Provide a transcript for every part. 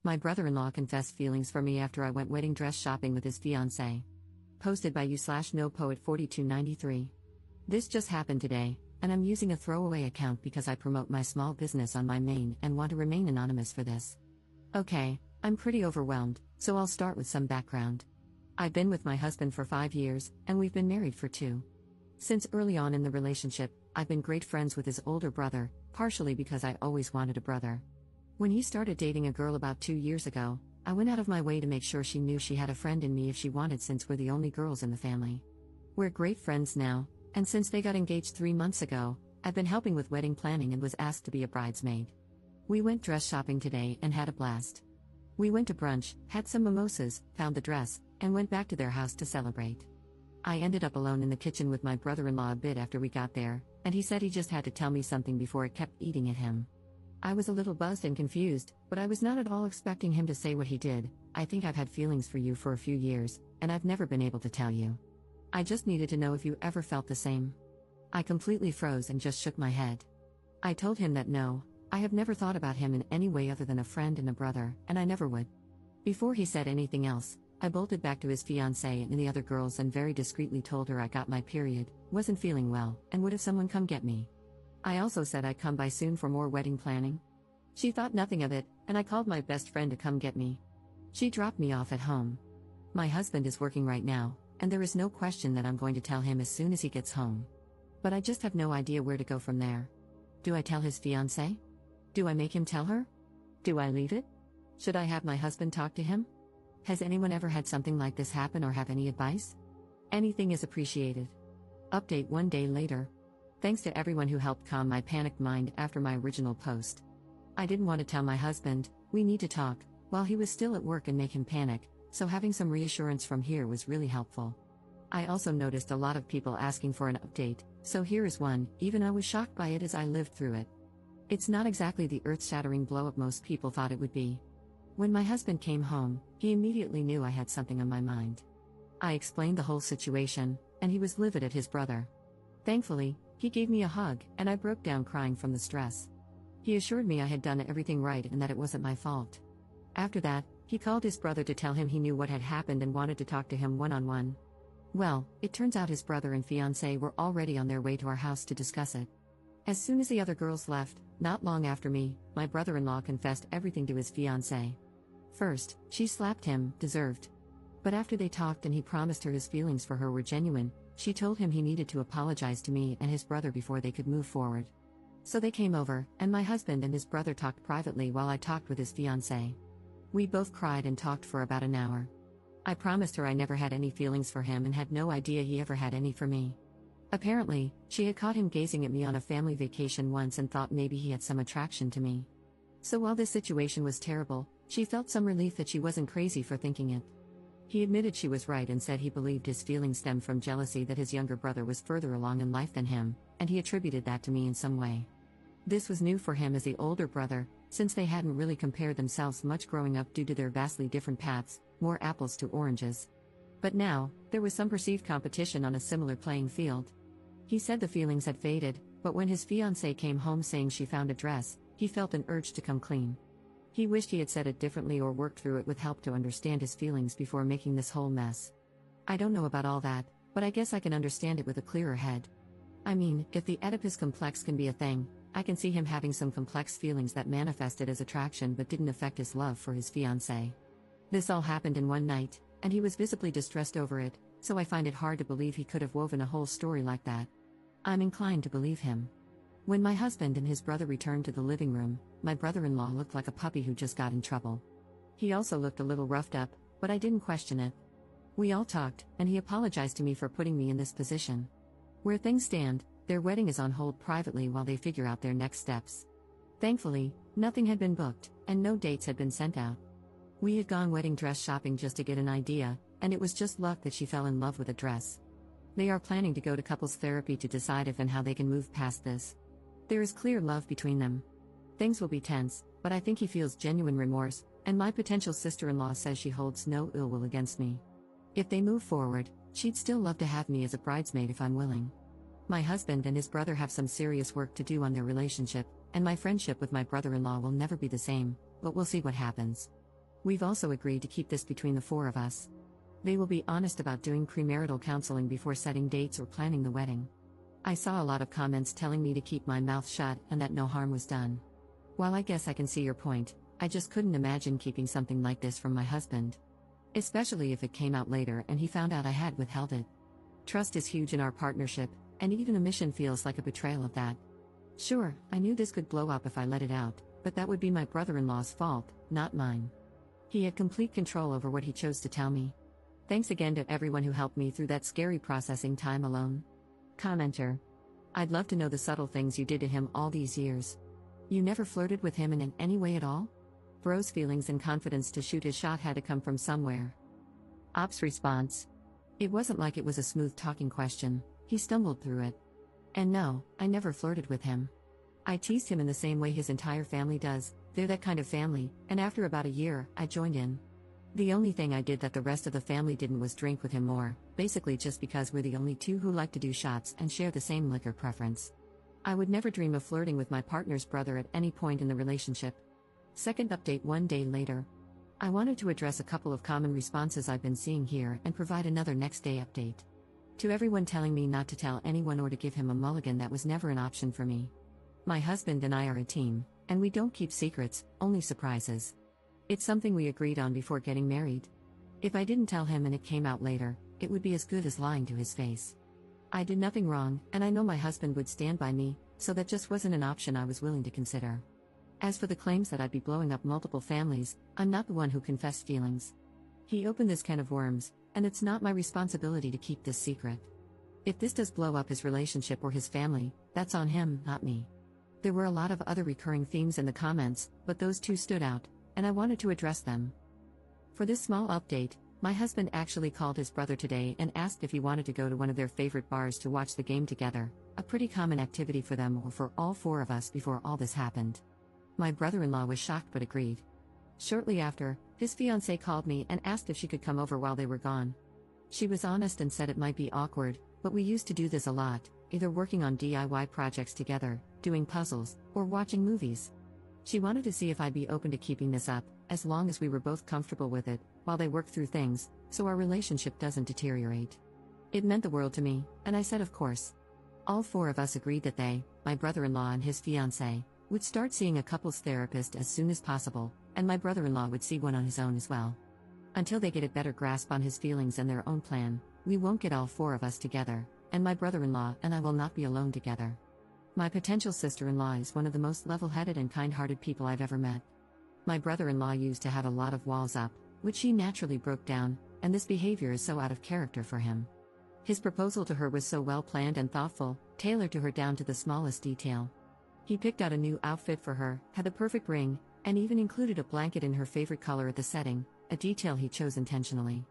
My brother-in-law confessed feelings for me after I went wedding dress shopping with his fiancée. Posted by you/NoPoet4293. This just happened today, and I'm using a throwaway account because I promote my small business on my main and want to remain anonymous for this. Okay, I'm pretty overwhelmed, so I'll start with some background. I've been with my husband for 5 years, and we've been married for 2. Since early on in the relationship, I've been great friends with his older brother, partially because I always wanted a brother. When he started dating a girl about 2 years ago, I went out of my way to make sure she knew she had a friend in me if she wanted, since we're the only girls in the family. We're great friends now, and since they got engaged 3 months ago, I've been helping with wedding planning and was asked to be a bridesmaid. We went dress shopping today and had a blast. We went to brunch, had some mimosas, found the dress, and went back to their house to celebrate. I ended up alone in the kitchen with my brother-in-law a bit after we got there, and he said he just had to tell me something before it kept eating at him. I was a little buzzed and confused, but I was not at all expecting him to say what he did. I think I've had feelings for you for a few years, and I've never been able to tell you. I just needed to know if you ever felt the same. I completely froze and just shook my head. I told him that no, I have never thought about him in any way other than a friend and a brother, and I never would. Before he said anything else, I bolted back to his fiancée and the other girls and very discreetly told her I got my period, wasn't feeling well, and would have someone come get me. I also said I'd come by soon for more wedding planning. She thought nothing of it, and I called my best friend to come get me. She dropped me off at home. My husband is working right now, and there is no question that I'm going to tell him as soon as he gets home. But I just have no idea where to go from there. Do I tell his fiancée? Do I make him tell her? Do I leave it? Should I have my husband talk to him? Has anyone ever had something like this happen or have any advice? Anything is appreciated. Update 1 day later. Thanks to everyone who helped calm my panicked mind after my original post. I didn't want to tell my husband, we need to talk, while he was still at work and make him panic, so having some reassurance from here was really helpful. I also noticed a lot of people asking for an update, so here is one, even I was shocked by it as I lived through it. It's not exactly the earth-shattering blow-up most people thought it would be. When my husband came home, he immediately knew I had something on my mind. I explained the whole situation, and he was livid at his brother. Thankfully, he gave me a hug, and I broke down crying from the stress. He assured me I had done everything right and that it wasn't my fault. After that, he called his brother to tell him he knew what had happened and wanted to talk to him one-on-one. Well, it turns out his brother and fiancée were already on their way to our house to discuss it. As soon as the other girls left, not long after me, my brother-in-law confessed everything to his fiancée. First, she slapped him, deserved. But after they talked and he promised her his feelings for her were genuine, she told him he needed to apologize to me and his brother before they could move forward. So they came over, and my husband and his brother talked privately while I talked with his fiancée. We both cried and talked for about an hour. I promised her I never had any feelings for him and had no idea he ever had any for me. Apparently, she had caught him gazing at me on a family vacation once and thought maybe he had some attraction to me. So while this situation was terrible, she felt some relief that she wasn't crazy for thinking it. He admitted she was right and said he believed his feelings stemmed from jealousy that his younger brother was further along in life than him, and he attributed that to me in some way. This was new for him as the older brother, since they hadn't really compared themselves much growing up due to their vastly different paths, more apples to oranges. But now, there was some perceived competition on a similar playing field. He said the feelings had faded, but when his fiancée came home saying she found a dress, he felt an urge to come clean. He wished he had said it differently or worked through it with help to understand his feelings before making this whole mess. I don't know about all that, but I guess I can understand it with a clearer head. I mean, if the Oedipus complex can be a thing, I can see him having some complex feelings that manifested as attraction but didn't affect his love for his fiancée. This all happened in one night, and he was visibly distressed over it, so I find it hard to believe he could have woven a whole story like that. I'm inclined to believe him. When my husband and his brother returned to the living room, my brother-in-law looked like a puppy who just got in trouble. He also looked a little roughed up, but I didn't question it. We all talked, and he apologized to me for putting me in this position. Where things stand, their wedding is on hold privately while they figure out their next steps. Thankfully, nothing had been booked, and no dates had been sent out. We had gone wedding dress shopping just to get an idea, and it was just luck that she fell in love with a dress. They are planning to go to couples therapy to decide if and how they can move past this. There is clear love between them. Things will be tense, but I think he feels genuine remorse, and my potential sister-in-law says she holds no ill will against me. If they move forward, she'd still love to have me as a bridesmaid if I'm willing. My husband and his brother have some serious work to do on their relationship, and my friendship with my brother-in-law will never be the same, but we'll see what happens. We've also agreed to keep this between the four of us. They will be honest about doing premarital counseling before setting dates or planning the wedding. I saw a lot of comments telling me to keep my mouth shut and that no harm was done. While I guess I can see your point, I just couldn't imagine keeping something like this from my husband. Especially if it came out later and he found out I had withheld it. Trust is huge in our partnership, and even omission feels like a betrayal of that. Sure, I knew this could blow up if I let it out, but that would be my brother-in-law's fault, not mine. He had complete control over what he chose to tell me. Thanks again to everyone who helped me through that scary processing time alone. Commenter. I'd love to know the subtle things you did to him all these years. You never flirted with him in any way at all? Bro's feelings and confidence to shoot his shot had to come from somewhere. Op's response. It wasn't like it was a smooth talking question, he stumbled through it. And no, I never flirted with him. I teased him in the same way his entire family does, they're that kind of family, and after about a year, I joined in. The only thing I did that the rest of the family didn't was drink with him more, basically just because we're the only two who like to do shots and share the same liquor preference. I would never dream of flirting with my partner's brother at any point in the relationship. Second update 1 day later. I wanted to address a couple of common responses I've been seeing here and provide another next day update. To everyone telling me not to tell anyone or to give him a mulligan, that was never an option for me. My husband and I are a team, and we don't keep secrets, only surprises. It's something we agreed on before getting married. If I didn't tell him and it came out later, it would be as good as lying to his face. I did nothing wrong, and I know my husband would stand by me, so that just wasn't an option I was willing to consider. As for the claims that I'd be blowing up multiple families, I'm not the one who confessed feelings. He opened this can of worms, and it's not my responsibility to keep this secret. If this does blow up his relationship or his family, that's on him, not me. There were a lot of other recurring themes in the comments, but those two stood out, and I wanted to address them. For this small update, my husband actually called his brother today and asked if he wanted to go to one of their favorite bars to watch the game together, a pretty common activity for them or for all four of us before all this happened. My brother-in-law was shocked but agreed. Shortly after, his fiancée called me and asked if she could come over while they were gone. She was honest and said it might be awkward, but we used to do this a lot, either working on DIY projects together, doing puzzles, or watching movies. She wanted to see if I'd be open to keeping this up, as long as we were both comfortable with it, while they worked through things, so our relationship doesn't deteriorate. It meant the world to me, and I said of course. All four of us agreed that they, my brother-in-law and his fiancée, would start seeing a couples therapist as soon as possible, and my brother-in-law would see one on his own as well. Until they get a better grasp on his feelings and their own plan, we won't get all four of us together, and my brother-in-law and I will not be alone together. My potential sister-in-law is one of the most level-headed and kind-hearted people I've ever met. My brother-in-law used to have a lot of walls up, which he naturally broke down, and this behavior is so out of character for him. His proposal to her was so well-planned and thoughtful, tailored to her down to the smallest detail. He picked out a new outfit for her, had the perfect ring, and even included a blanket in her favorite color at the setting, a detail he chose intentionally.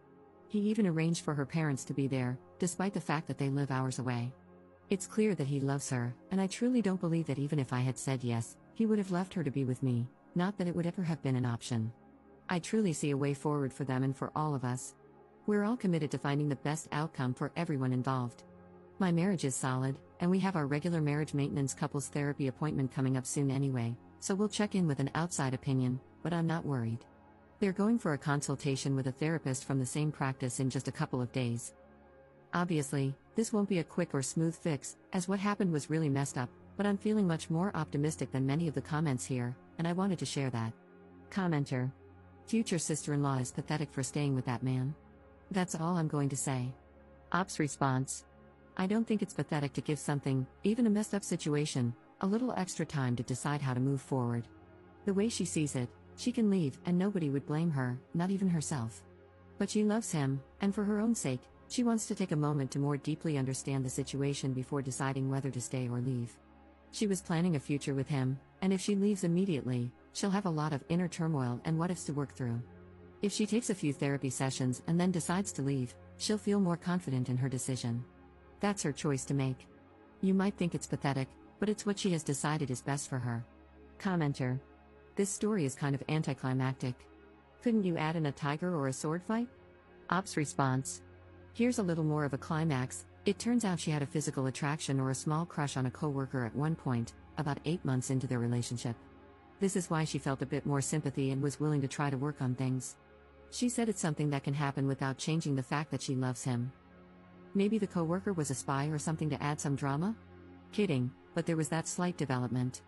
He even arranged for her parents to be there, despite the fact that they live hours away. It's clear that he loves her, and I truly don't believe that even if I had said yes, he would have left her to be with me, not that it would ever have been an option. I truly see a way forward for them and for all of us. We're all committed to finding the best outcome for everyone involved. My marriage is solid, and we have our regular marriage maintenance couples therapy appointment coming up soon anyway, so we'll check in with an outside opinion, but I'm not worried. They're going for a consultation with a therapist from the same practice in just a couple of days. Obviously, this won't be a quick or smooth fix, as what happened was really messed up, but I'm feeling much more optimistic than many of the comments here, and I wanted to share that. Commenter. Future sister-in-law is pathetic for staying with that man. That's all I'm going to say. Op's response. I don't think it's pathetic to give something, even a messed up situation, a little extra time to decide how to move forward. The way she sees it, she can leave and nobody would blame her, not even herself. But she loves him, and for her own sake, she wants to take a moment to more deeply understand the situation before deciding whether to stay or leave. She was planning a future with him, and if she leaves immediately, she'll have a lot of inner turmoil and what-ifs to work through. If she takes a few therapy sessions and then decides to leave, she'll feel more confident in her decision. That's her choice to make. You might think it's pathetic, but it's what she has decided is best for her. Commenter. This story is kind of anticlimactic. Couldn't you add in a tiger or a sword fight? Op's response. Here's a little more of a climax. It turns out she had a physical attraction or a small crush on a coworker at one point, about 8 months into their relationship. This is why she felt a bit more sympathy and was willing to try to work on things. She said it's something that can happen without changing the fact that she loves him. Maybe the coworker was a spy or something to add some drama? Kidding, but there was that slight development.